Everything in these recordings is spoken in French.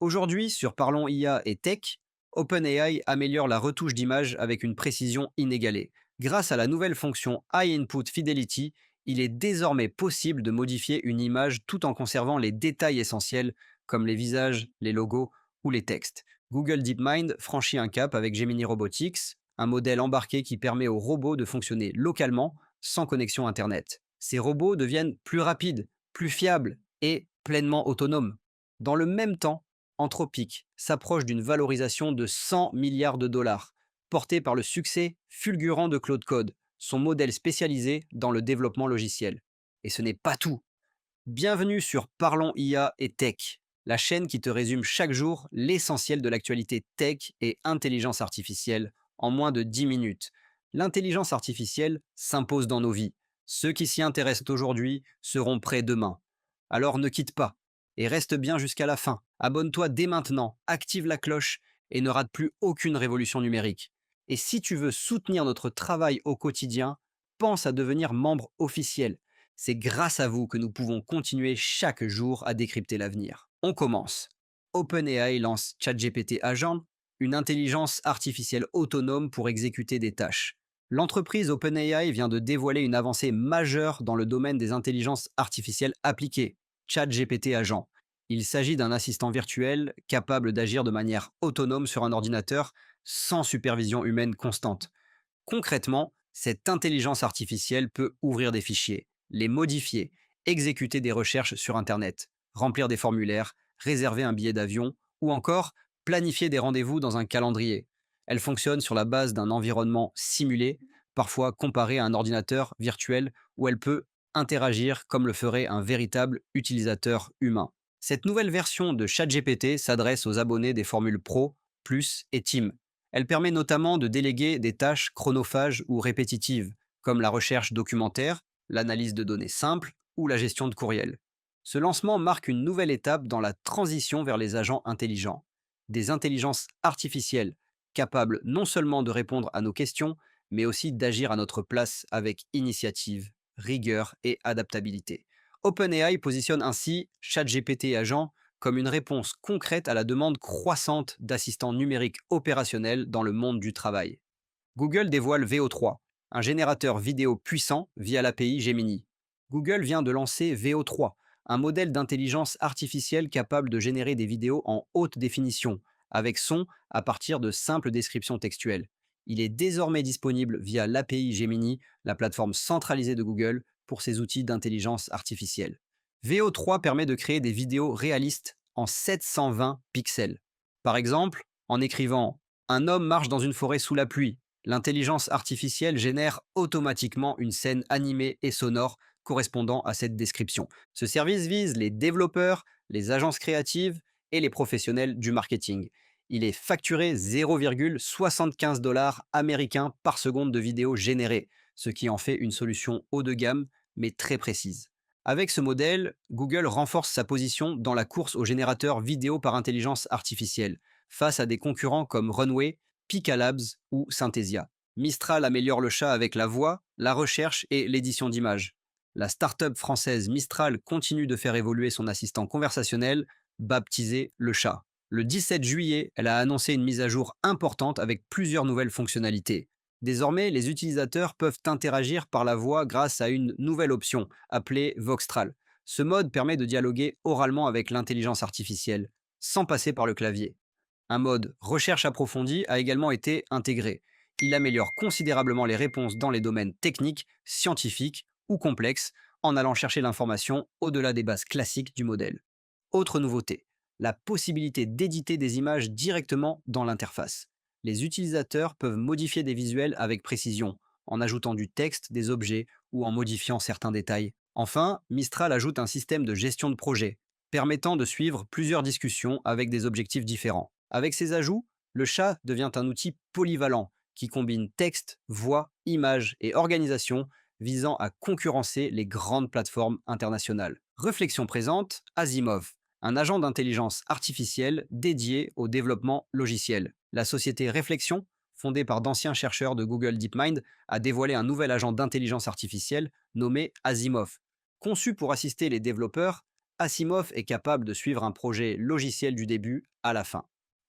Aujourd'hui, sur Parlons IA et Tech, OpenAI améliore la retouche d'image avec une précision inégalée. Grâce à la nouvelle fonction High Input Fidelity, il est désormais possible de modifier une image tout en conservant les détails essentiels comme les visages, les logos ou les textes. Google DeepMind franchit un cap avec Gemini Robotics, un modèle embarqué qui permet aux robots de fonctionner localement sans connexion Internet. Ces robots deviennent plus rapides, plus fiables et pleinement autonomes. Dans le même temps, Anthropic s'approche d'une valorisation de 100 milliards de dollars, portée par le succès fulgurant de Claude Code, son modèle spécialisé dans le développement logiciel. Et ce n'est pas tout. Bienvenue sur Parlons IA et Tech, la chaîne qui te résume chaque jour l'essentiel de l'actualité tech et intelligence artificielle en moins de 10 minutes. L'intelligence artificielle s'impose dans nos vies. Ceux qui s'y intéressent aujourd'hui seront prêts demain. Alors ne quitte pas et reste bien jusqu'à la fin. Abonne-toi dès maintenant, active la cloche et ne rate plus aucune révolution numérique. Et si tu veux soutenir notre travail au quotidien, pense à devenir membre officiel. C'est grâce à vous que nous pouvons continuer chaque jour à décrypter l'avenir. On commence. OpenAI lance ChatGPT Agent, une intelligence artificielle autonome pour exécuter des tâches. L'entreprise OpenAI vient de dévoiler une avancée majeure dans le domaine des intelligences artificielles appliquées, ChatGPT Agent. Il s'agit d'un assistant virtuel capable d'agir de manière autonome sur un ordinateur sans supervision humaine constante. Concrètement, cette intelligence artificielle peut ouvrir des fichiers, les modifier, exécuter des recherches sur Internet, remplir des formulaires, réserver un billet d'avion ou encore planifier des rendez-vous dans un calendrier. Elle fonctionne sur la base d'un environnement simulé, parfois comparé à un ordinateur virtuel où elle peut interagir comme le ferait un véritable utilisateur humain. Cette nouvelle version de ChatGPT s'adresse aux abonnés des formules Pro, Plus et Team. Elle permet notamment de déléguer des tâches chronophages ou répétitives, comme la recherche documentaire, l'analyse de données simples ou la gestion de courriel. Ce lancement marque une nouvelle étape dans la transition vers les agents intelligents, des intelligences artificielles capables non seulement de répondre à nos questions, mais aussi d'agir à notre place avec initiative, rigueur et adaptabilité. OpenAI positionne ainsi ChatGPT Agent comme une réponse concrète à la demande croissante d'assistants numériques opérationnels dans le monde du travail. Google dévoile VO3, un générateur vidéo puissant via l'API Gemini. Google vient de lancer VO3, un modèle d'intelligence artificielle capable de générer des vidéos en haute définition, avec son à partir de simples descriptions textuelles. Il est désormais disponible via l'API Gemini, la plateforme centralisée de Google pour ses outils d'intelligence artificielle. VO3 permet de créer des vidéos réalistes en 720 pixels. Par exemple, en écrivant un homme marche dans une forêt sous la pluie, l'intelligence artificielle génère automatiquement une scène animée et sonore correspondant à cette description. Ce service vise les développeurs, les agences créatives et les professionnels du marketing. Il est facturé 0,75 dollars américains par seconde de vidéo générée, ce qui en fait une solution haut de gamme mais très précise. Avec ce modèle, Google renforce sa position dans la course aux générateurs vidéo par intelligence artificielle, face à des concurrents comme Runway, Pika Labs ou Synthesia. Mistral améliore le chat avec la voix, la recherche et l'édition d'images. La start-up française Mistral continue de faire évoluer son assistant conversationnel, baptisé le chat. Le 17 juillet, elle a annoncé une mise à jour importante avec plusieurs nouvelles fonctionnalités. Désormais, les utilisateurs peuvent interagir par la voix grâce à une nouvelle option, appelée Voxtral. Ce mode permet de dialoguer oralement avec l'intelligence artificielle, sans passer par le clavier. Un mode recherche approfondie a également été intégré. Il améliore considérablement les réponses dans les domaines techniques, scientifiques ou complexes, en allant chercher l'information au-delà des bases classiques du modèle. Autre nouveauté, la possibilité d'éditer des images directement dans l'interface. Les utilisateurs peuvent modifier des visuels avec précision, en ajoutant du texte, des objets ou en modifiant certains détails. Enfin, Mistral ajoute un système de gestion de projet, permettant de suivre plusieurs discussions avec des objectifs différents. Avec ces ajouts, le chat devient un outil polyvalent qui combine texte, voix, images et organisation visant à concurrencer les grandes plateformes internationales. Réflexion présente, Asimov, un agent d'intelligence artificielle dédié au développement logiciel. La société Réflexion, fondée par d'anciens chercheurs de Google DeepMind, a dévoilé un nouvel agent d'intelligence artificielle nommé Asimov. Conçu pour assister les développeurs, Asimov est capable de suivre un projet logiciel du début à la fin.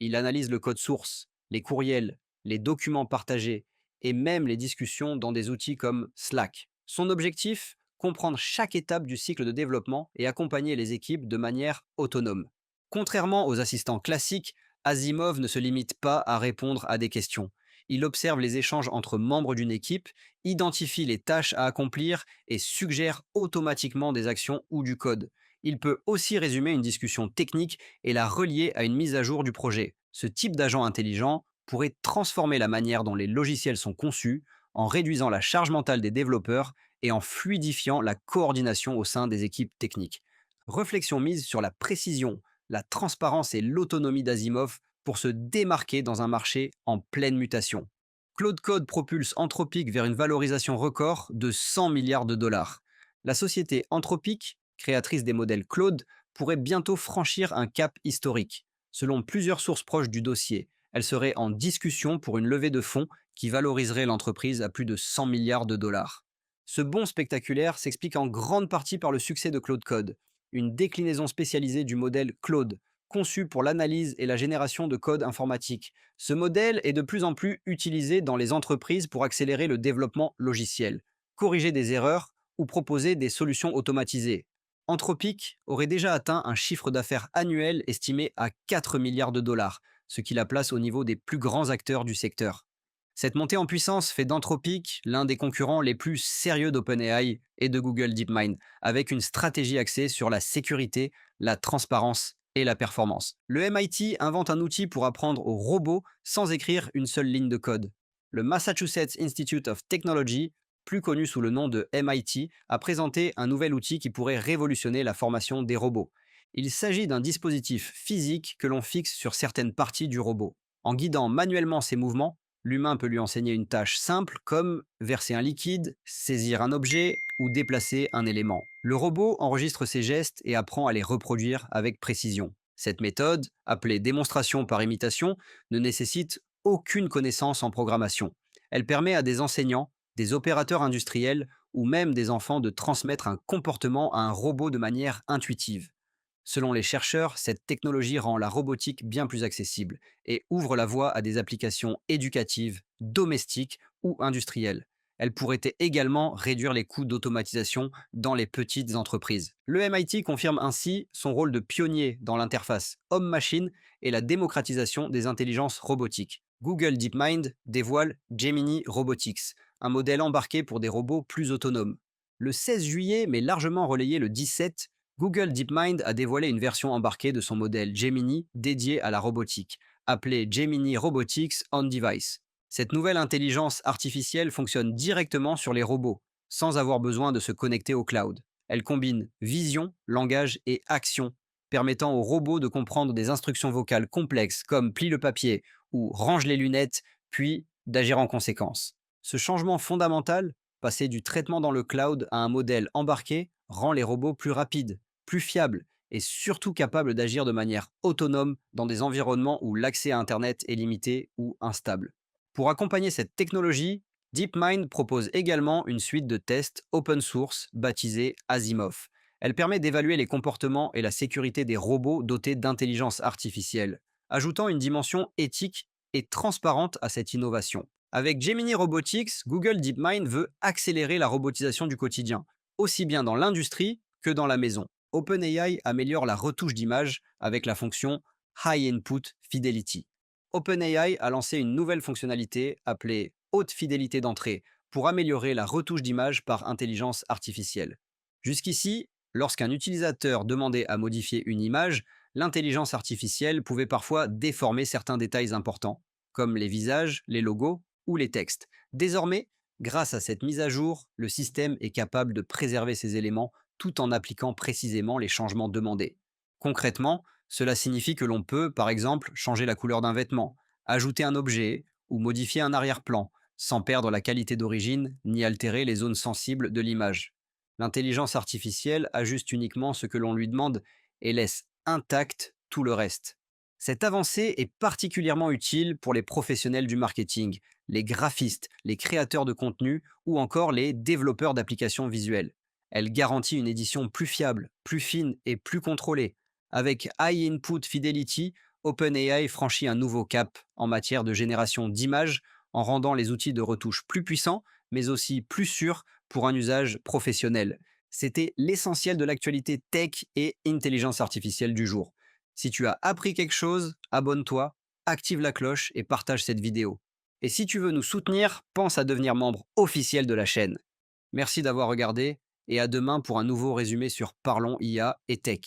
Il analyse le code source, les courriels, les documents partagés et même les discussions dans des outils comme Slack. Son objectif, comprendre chaque étape du cycle de développement et accompagner les équipes de manière autonome. Contrairement aux assistants classiques, Asimov ne se limite pas à répondre à des questions. Il observe les échanges entre membres d'une équipe, identifie les tâches à accomplir et suggère automatiquement des actions ou du code. Il peut aussi résumer une discussion technique et la relier à une mise à jour du projet. Ce type d'agent intelligent pourrait transformer la manière dont les logiciels sont conçus, en réduisant la charge mentale des développeurs et en fluidifiant la coordination au sein des équipes techniques. Réflexion mise sur la précision, la transparence et l'autonomie d'Asimov pour se démarquer dans un marché en pleine mutation. Claude Code propulse Anthropic vers une valorisation record de 100 milliards de dollars. La société Anthropic, créatrice des modèles Claude, pourrait bientôt franchir un cap historique. Selon plusieurs sources proches du dossier, elle serait en discussion pour une levée de fonds qui valoriserait l'entreprise à plus de 100 milliards de dollars. Ce bond spectaculaire s'explique en grande partie par le succès de Claude Code, une déclinaison spécialisée du modèle Claude, conçu pour l'analyse et la génération de code informatique. Ce modèle est de plus en plus utilisé dans les entreprises pour accélérer le développement logiciel, corriger des erreurs ou proposer des solutions automatisées. Anthropic aurait déjà atteint un chiffre d'affaires annuel estimé à 4 milliards de dollars, ce qui la place au niveau des plus grands acteurs du secteur. Cette montée en puissance fait d'Anthropic l'un des concurrents les plus sérieux d'OpenAI et de Google DeepMind, avec une stratégie axée sur la sécurité, la transparence et la performance. Le MIT invente un outil pour apprendre aux robots sans écrire une seule ligne de code. Le Massachusetts Institute of Technology, plus connu sous le nom de MIT, a présenté un nouvel outil qui pourrait révolutionner la formation des robots. Il s'agit d'un dispositif physique que l'on fixe sur certaines parties du robot. En guidant manuellement ses mouvements, l'humain peut lui enseigner une tâche simple comme verser un liquide, saisir un objet ou déplacer un élément. Le robot enregistre ses gestes et apprend à les reproduire avec précision. Cette méthode, appelée démonstration par imitation, ne nécessite aucune connaissance en programmation. Elle permet à des enseignants, des opérateurs industriels ou même des enfants de transmettre un comportement à un robot de manière intuitive. Selon les chercheurs, cette technologie rend la robotique bien plus accessible et ouvre la voie à des applications éducatives, domestiques ou industrielles. Elle pourrait également réduire les coûts d'automatisation dans les petites entreprises. Le MIT confirme ainsi son rôle de pionnier dans l'interface homme-machine et la démocratisation des intelligences robotiques. Google DeepMind dévoile Gemini Robotics, un modèle embarqué pour des robots plus autonomes. Le 16 juillet, mais largement relayé le 17, Google DeepMind a dévoilé une version embarquée de son modèle Gemini dédié à la robotique, appelée Gemini Robotics on Device. Cette nouvelle intelligence artificielle fonctionne directement sur les robots, sans avoir besoin de se connecter au cloud. Elle combine vision, langage et action, permettant aux robots de comprendre des instructions vocales complexes comme plie le papier ou range les lunettes, puis d'agir en conséquence. Ce changement fondamental, passer du traitement dans le cloud à un modèle embarqué, rend les robots plus rapides, plus fiables et surtout capables d'agir de manière autonome dans des environnements où l'accès à Internet est limité ou instable. Pour accompagner cette technologie, DeepMind propose également une suite de tests open source baptisée Asimov. Elle permet d'évaluer les comportements et la sécurité des robots dotés d'intelligence artificielle, ajoutant une dimension éthique et transparente à cette innovation. Avec Gemini Robotics, Google DeepMind veut accélérer la robotisation du quotidien, aussi bien dans l'industrie que dans la maison. OpenAI améliore la retouche d'image avec la fonction High Input Fidelity. OpenAI a lancé une nouvelle fonctionnalité appelée haute fidélité d'entrée pour améliorer la retouche d'image par intelligence artificielle. Jusqu'ici, lorsqu'un utilisateur demandait à modifier une image, l'intelligence artificielle pouvait parfois déformer certains détails importants, comme les visages, les logos ou les textes. Désormais, grâce à cette mise à jour, le système est capable de préserver ces éléments tout en appliquant précisément les changements demandés. Concrètement, cela signifie que l'on peut, par exemple, changer la couleur d'un vêtement, ajouter un objet ou modifier un arrière-plan, sans perdre la qualité d'origine ni altérer les zones sensibles de l'image. L'intelligence artificielle ajuste uniquement ce que l'on lui demande et laisse intact tout le reste. Cette avancée est particulièrement utile pour les professionnels du marketing, les graphistes, les créateurs de contenu ou encore les développeurs d'applications visuelles. Elle garantit une édition plus fiable, plus fine et plus contrôlée. Avec High Input Fidelity, OpenAI franchit un nouveau cap en matière de génération d'images en rendant les outils de retouche plus puissants, mais aussi plus sûrs pour un usage professionnel. C'était l'essentiel de l'actualité tech et intelligence artificielle du jour. Si tu as appris quelque chose, abonne-toi, active la cloche et partage cette vidéo. Et si tu veux nous soutenir, pense à devenir membre officiel de la chaîne. Merci d'avoir regardé et à demain pour un nouveau résumé sur Parlons IA et Tech.